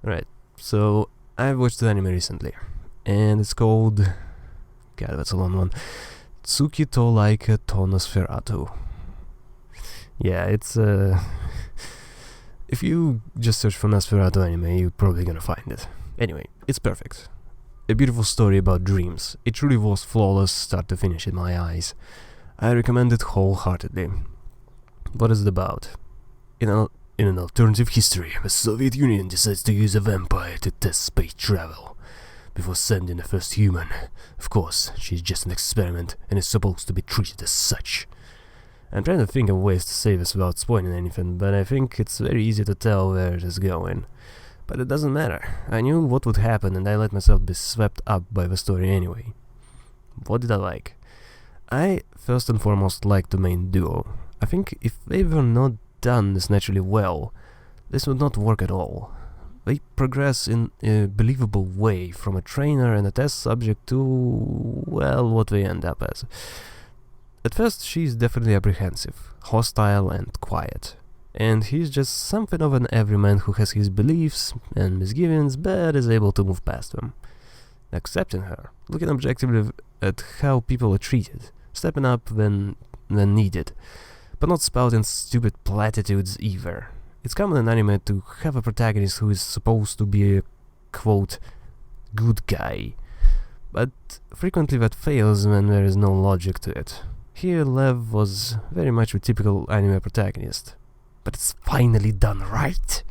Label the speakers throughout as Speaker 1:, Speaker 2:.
Speaker 1: Right, so I watched the anime recently, and it's called... God, that's a long one. Tsuki to Laika to Nosferatu. Yeah, it's if you just search for Nosferatu anime, you're probably gonna find it. Anyway, it's perfect. A beautiful story about dreams. It truly was flawless start to finish in my eyes. I recommend it wholeheartedly. What is it about? In an alternative history, the Soviet Union decides to use a vampire to test space travel before sending the first human. Of course, she's just an experiment and is supposed to be treated as such. I'm trying to think of ways to say this without spoiling anything, but I think it's very easy to tell where it is going. But it doesn't matter. I knew what would happen and I let myself be swept up by the story anyway. What did I like? I first and foremost liked the main duo. I think if they were not done this naturally well, this would not work at all. They progress in a believable way from a trainer and a test subject to, well, what they end up as. At first she's definitely apprehensive, hostile and quiet. And he's just something of an everyman who has his beliefs and misgivings but is able to move past them. Accepting her, looking objectively at how people are treated, stepping up when needed, but not spouting stupid platitudes either. It's common in anime to have a protagonist who is supposed to be a, quote, good guy, but frequently that fails when there is no logic to it. Here Lev was very much a typical anime protagonist, but it's finally done right,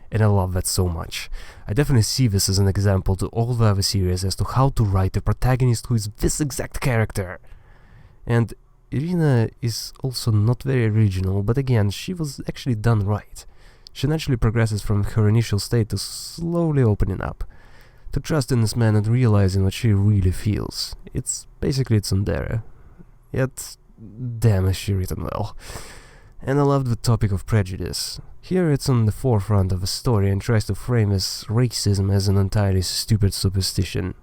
Speaker 1: and I love that so much. I definitely see this as an example to all the other series as to how to write a protagonist who is this exact character. And Irina is also not very original, but again, she was actually done right. She naturally progresses from her initial state to slowly opening up, to trust in this man and realizing what she really feels. It's basically tsundere. Yet, damn is she written well. And I loved the topic of prejudice. Here it's on the forefront of the story and tries to frame this racism as an entirely stupid superstition.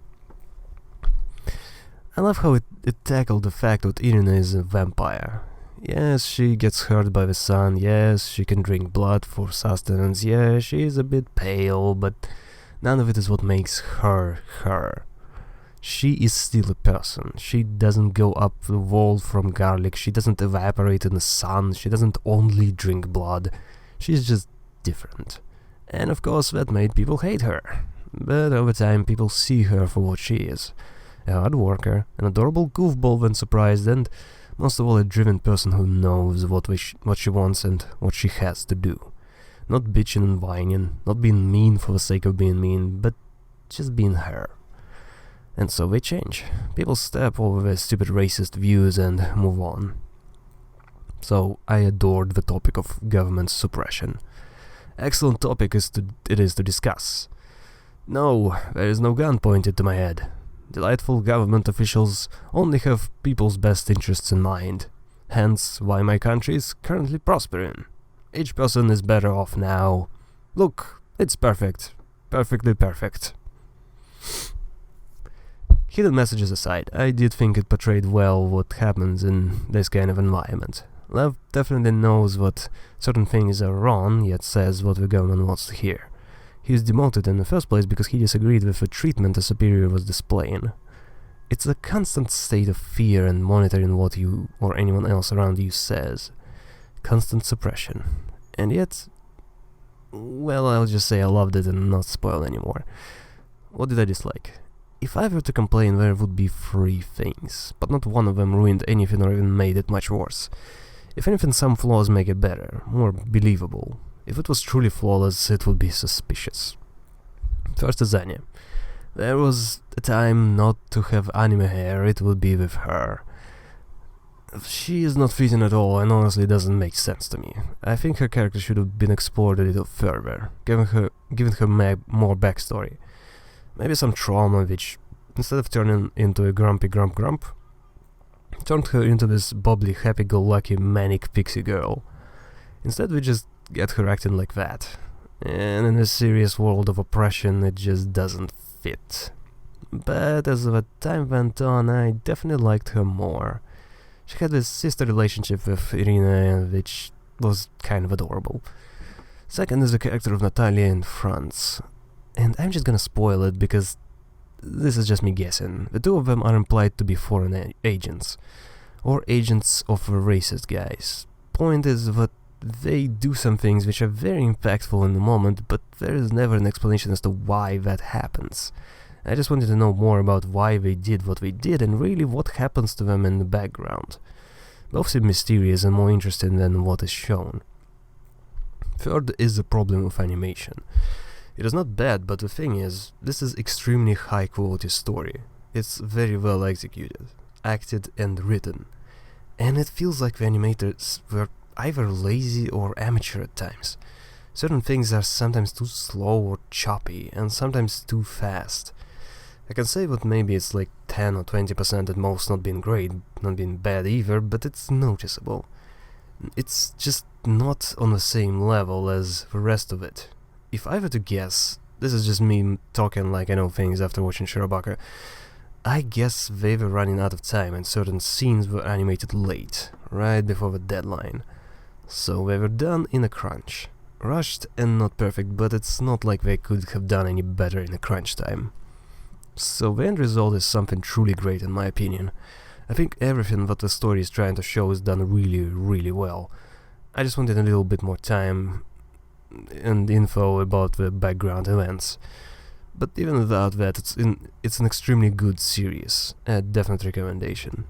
Speaker 1: I love how it tackled the fact that Irina is a vampire. Yes, she gets hurt by the sun, yes, she can drink blood for sustenance, yes, she is a bit pale, but none of it is what makes her her. She is still a person. She doesn't go up the wall from garlic, she doesn't evaporate in the sun, she doesn't only drink blood. She's just different. And of course that made people hate her. But over time people see her for what she is. A hard worker, an adorable goofball when surprised, and most of all a driven person who knows what she wants and what she has to do. Not bitching and whining, not being mean for the sake of being mean, but just being her. And so they change. People step over their stupid racist views and move on. So I adored the topic of government suppression. Excellent topic it is to discuss. No, there is no gun pointed to my head. Delightful government officials only have people's best interests in mind. Hence why my country is currently prospering. Each person is better off now. Look, it's perfect. Perfectly perfect. Hidden messages aside, I did think it portrayed well what happens in this kind of environment. Lev definitely knows what certain things are wrong, yet says what the government wants to hear. He is demoted in the first place because he disagreed with the treatment a superior was displaying. It's a constant state of fear and monitoring what you or anyone else around you says. Constant suppression. And yet, well, I'll just say I loved it and not spoil anymore. What did I dislike? If I were to complain, there would be 3 things, but not one of them ruined anything or even made it much worse. If anything, some flaws make it better, more believable. If it was truly flawless, it would be suspicious. First is Anya. There was a time not to have anime hair, it would be with her. She is not fitting at all and honestly doesn't make sense to me. I think her character should have been explored a little further, given her more backstory. Maybe some trauma which, instead of turning into a grumpy grump, turned her into this bubbly, happy-go-lucky, manic pixie girl. Instead we just get her acting like that. And in this serious world of oppression it just doesn't fit. But as the time went on, I definitely liked her more. She had this sister relationship with Irina, which was kind of adorable. Second is the character of Natalia and Franz. And I'm just gonna spoil it because this is just me guessing. The two of them are implied to be foreign agents, or agents of racist guys. Point is that they do some things which are very impactful in the moment, but there is never an explanation as to why that happens. I just wanted to know more about why they did what they did and really what happens to them in the background. Both seem mysterious and more interesting than what is shown. Third is the problem with animation. It is not bad, but the thing is, this is extremely high quality story. It's very well executed, acted and written. And it feels like the animators were either lazy or amateur at times. Certain things are sometimes too slow or choppy, and sometimes too fast. I can say that maybe it's like 10 or 20% at most, not being great, not being bad either, but it's noticeable. It's just not on the same level as the rest of it. If I were to guess, this is just me talking like I know things after watching Shirobaka, I guess they were running out of time and certain scenes were animated late, right before the deadline. So they were done in a crunch. Rushed and not perfect, but it's not like they could have done any better in a crunch time. So the end result is something truly great in my opinion. I think everything that the story is trying to show is done really, really well. I just wanted a little bit more time and info about the background events. But even without that, it's an extremely good series. A definite recommendation.